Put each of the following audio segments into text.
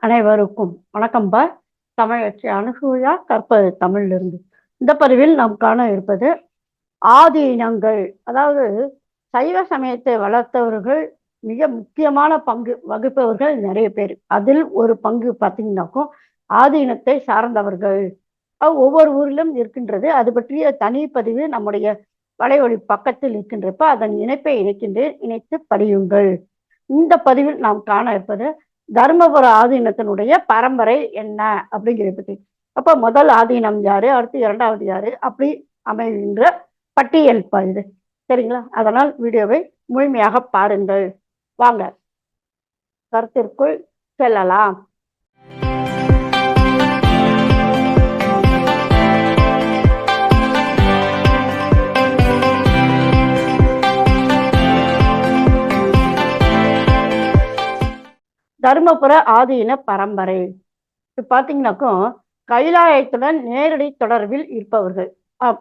அனைவருக்கும் வணக்கம்பா. தமிழச்சி அனுசூயா கற்பது தமிழிலிருந்து. இந்த பதிவில் நாம் காண இருப்பது ஆதீனங்கள். அதாவது சைவ சமயத்தை வளர்த்தவர்கள் மிக முக்கியமான பங்கு வகுப்பவர்கள் நிறைய பேர். அதில் ஒரு பங்கு பார்த்தீங்கன்னாக்கும் ஆதீனத்தை சார்ந்தவர்கள். ஒவ்வொரு ஊரிலும் இருக்கின்றது. அது பற்றிய தனிப்பதிவு நம்முடைய வலைவழி பக்கத்தில் இருக்கின்றப்ப அதன் இணைப்பை இணைக்கின்றேன், இணைத்து படியுங்கள். இந்த பதிவில் நாம் காண இருப்பது தருமபுர ஆதீனத்தினுடைய பரம்பரை என்ன அப்படிங்கிறத பத்தி. அப்ப முதல் ஆதீனம் யாரு, அடுத்து இரண்டாவது யாரு, அப்படி அமைகின்ற பட்டியல் இது. சரிங்களா? அதனால் வீடியோவை முழுமையாக பாருங்கள். வாங்க கருத்திற்குள் செல்லலாம். தருமபுர ஆதீன பரம்பரை பாத்தீங்கன்னாக்கும் கைலாயத்துடன் நேரடி தொடர்பில் இருப்பவர்கள்.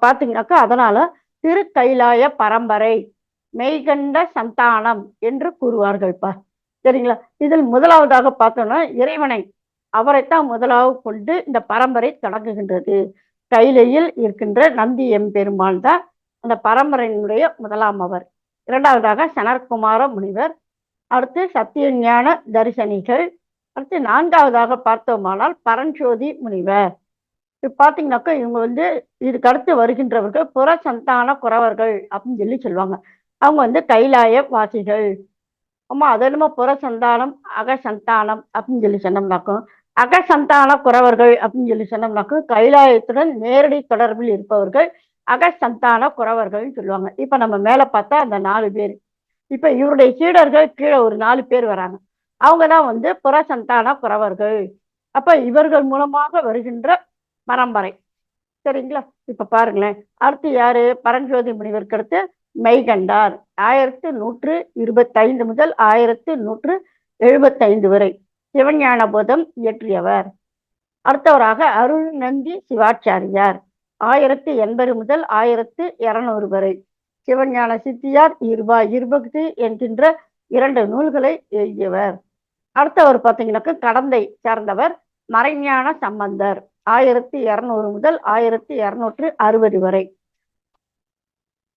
பாத்தீங்கன்னாக்கா அதனால திரு கைலாய பரம்பரை மெய்கண்ட சந்தானம் என்று கூறுவார்கள்ப்பா. சரிங்களா? இதில் முதலாவதாக பார்த்தோம்னா இறைவனை, அவரைத்தான் முதலாவது கொண்டு இந்த பரம்பரை தொடங்குகின்றது. கைலையில் இருக்கின்ற நந்தி எம்பெருமான் தான் அந்த பரம்பரையினுடைய முதலாம் அவர். இரண்டாவதாக சனற்குமார முனிவர், அடுத்து சத்தியஞான தரிசனிகள், அடுத்து நான்காவதாக பார்த்தோமானால் பரஞ்சோதி முனிவர். பார்த்தீங்கன்னாக்கா இவங்க இதுக்கு அடுத்து வருகின்றவர்கள் புற சந்தான குறவர்கள் அப்படின்னு சொல்லி சொல்லுவாங்க. அவங்க கைலாய வாசிகள். ஆமா, அது என்னமோ புற சந்தானம் அகசந்தானம் அப்படின்னு சொல்லி சொன்னோம்னாக்கும் அகசந்தான குறவர்கள் அப்படின்னு சொல்லி சொன்னோம்னாக்கும் கைலாயத்துடன் நேரடி தொடர்பில் இருப்பவர்கள் அகசந்தான குறவர்கள்னு சொல்லுவாங்க. இப்ப நம்ம மேல பார்த்தா அந்த 4 பேர். இப்ப இவருடைய சீடர்கள் கீழே ஒரு 4 பேர் வராங்க. அவங்கதான் புற சந்தான குறவர்கள். அப்ப இவர்கள் மூலமாக வருகின்ற பரம்பரை. சரிங்களா? இப்ப பாருங்களேன், அடுத்து யாரு? பரஞ்சோதி முனிவருக்கு அடுத்து மெய்கண்டார் 1125 முதல் 1175 வரை சிவஞான போதம் இயற்றியவர். அடுத்தவராக அருள் நந்தி சிவாச்சாரியார் 1080 முதல் 1200 வரை சிவஞான சித்தியார் இருபக்தி என்கின்ற 2 நூல்களை எழுதியவர். அடுத்தவர் பார்த்தீங்கன்னாக்க கடந்தை சார்ந்தவர் மறைஞான சம்பந்தர் 1200 முதல் 1260 வரை.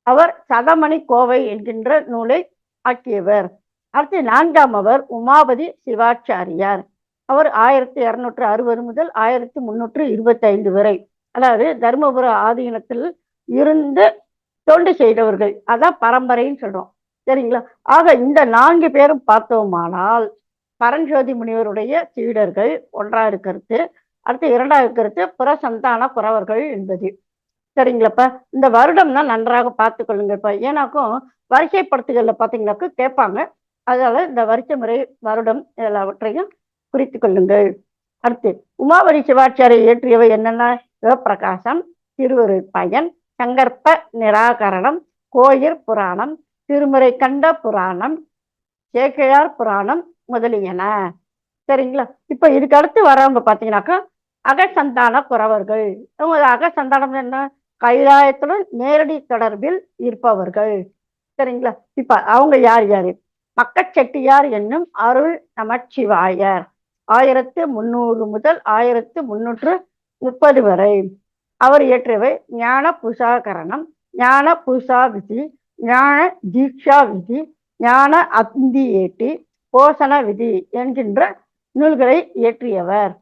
அவர் சதமணி கோவை என்கின்ற நூலை ஆக்கியவர். அடுத்து 4ஆம் அவர் உமாபதி சிவாச்சாரியார். அவர் 1260 முதல் 1325 வரை. அதாவது தருமபுர ஆதீனத்தில் இருந்து தொண்டு செய்தவர்கள், அதான் பரம்பரைன்னு சொல்றோம். சரிங்களா? ஆக இந்த 4 பேரும் பார்த்தோமானால் பரஞ்சோதி முனிவருடைய சீடர்கள் ஒன்றாவது கருத்து, அடுத்து இரண்டாவது கருத்து புற சந்தான குறவர்கள் என்பது. சரிங்களாப்ப? இந்த வருடம் தான் நன்றாக பார்த்து கொள்ளுங்கப்பா. ஏன்னாக்கும் வரிசைப்படுத்துகள்ல பார்த்தீங்கன்னாக்க கேட்பாங்க. அதனால இந்த வரிசை முறை வருடம் எல்லாவற்றையும் குறித்து கொள்ளுங்கள். அடுத்து உமாபதி சிவாச்சாரியை இயற்றியவை என்னென்ன? சிவப்பிரகாசம், திருவருட் பயன், சங்கற்ப நிராகரணம், கோயிற் புராணம், திருமுறை கண்ட புராணம், சேக்கிழார் புராணம் முதலியன. சரிங்களா? இப்ப இதுக்கு அடுத்து வரவங்க பாத்தீங்கன்னாக்கா அகசந்தான குறவர்கள். அகசந்தானம் என்ன? கைலாயத்துடன் நேரடி தொடர்பில் இருப்பவர்கள். சரிங்களா? இப்ப அவங்க யார் யாரு? மக்கச்செட்டியார் என்னும் அருள் நமச்சிவாயர் 1300 முதல் 1330 வரை. அவர் இயற்றியவை ஞான பூசாகரணம், ஞான பூசா விதி, ஞான தீட்சா விதி, ஞான அந்தி ஏட்டி, போசன விதி என்கின்ற நூல்களை இயற்றியவர்.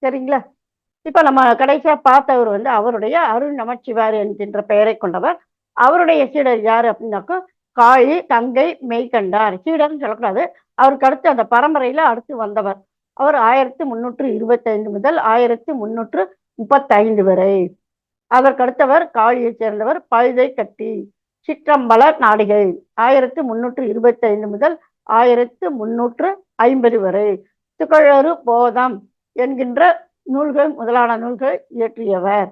சரிங்களா? இப்ப நம்ம கடைசியா பார்த்தவர் அவருடைய அருள் நமச்சிவார் என்கின்ற பெயரை கொண்டவர். அவருடைய சீடர் யாரு அப்படின்னாக்கா காளி கங்கை மெய்கண்டார். சீடர்னு சொல்லக்கூடாது, அவருக்கு அடுத்து அந்த பரம்பரையில அடுத்து வந்தவர். அவர் 1325 முதல் 1335 வரை. அதற்கு அடுத்தவர் காளியை சேர்ந்தவர் பழுதை கட்டி சிற்றம்பல நாடிகை 1325 முதல் 1350 வரை. துகளறு போதம் என்கின்ற நூல்கள் முதலான நூல்கள் இயற்றியவர்.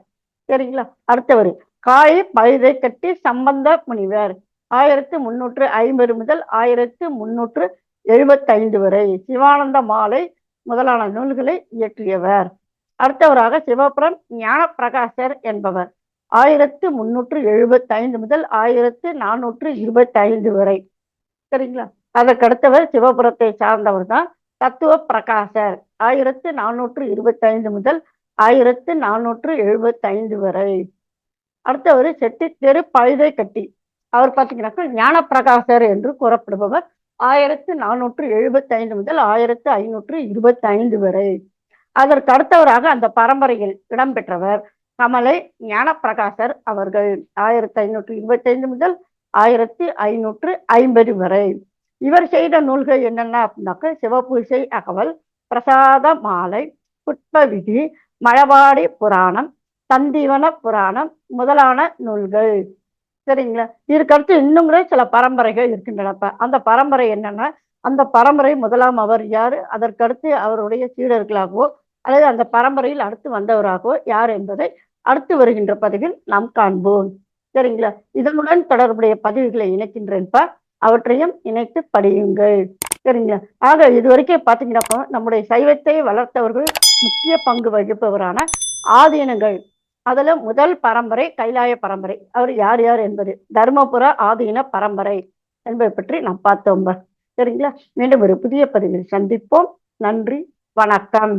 சரிங்களா? அடுத்தவர் காளி பழுதை கட்டி சம்பந்த முனிவர் 1350 முதல் 1375 வரை. சிவானந்த மாலை முதலான நூல்களை இயற்றியவர். அடுத்தவராக சிவபுரம் ஞான பிரகாசர் என்பவர் 1375 முதல் 1425 வரை. சரிங்களா? அதற்கு அடுத்தவர் சிவபுரத்தை சார்ந்தவர் தான் தத்துவ பிரகாசர் 1425 முதல் 1475 வரை. அடுத்தவர் செட்டி தெரு பழுதை கட்டி. அவர் பார்த்தீங்கன்னாக்கா ஞானப்பிரகாசர் என்று கூறப்படுபவர் 1475 முதல் 1525 வரை. அதற்கு அடுத்தவராக அந்த பரம்பரையில் இடம்பெற்றவர் கமலை ஞானப்பிரகாசர் அவர்கள் 1525 முதல் 1550 வரை. இவர் செய்த நூல்கள் என்னென்ன அப்படின்னாக்க சிவபூசை அகவல், பிரசாத மாலை, புட்ப விதி, மழபாடி புராணம், தந்திவன புராணம் முதலான நூல்கள். சரிங்களா? இதற்கடுத்து இன்னும் கூட சில பரம்பரைகள் இருக்கின்றன. அந்த பரம்பரை என்னன்னா, அந்த பரம்பரை முதலாம் அவர் யாரு, அதற்கடுத்து அவருடைய சீடர்களாகவோ அல்லது அந்த பரம்பரையில் அடுத்து வந்தவராகவோ யார் என்பதை அடுத்து வருகின்ற பதிவில் நாம் காண்போம். சரிங்களா? இதனுடன் தொடர்புடைய பதிவுகளை இணைக்கின்றேன்ப்பா, அவற்றையும் இணைத்து படியுங்கள். சரிங்களா? ஆக இதுவரைக்கும் பார்த்தீங்கன்னா நம்முடைய சைவத்தை வளர்த்தவர்கள் முக்கிய பங்கு வகிப்பவரான ஆதீனங்கள். அதுல முதல் பரம்பரை கைலாய பரம்பரை. அவர் யார் யார் என்பது தர்மபுர ஆதீன பரம்பரை என்பதை பற்றி நாம் பார்த்தோம். சரிங்களா? மீண்டும் ஒரு புதிய பதிவில் சந்திப்போம். நன்றி, வணக்கம்.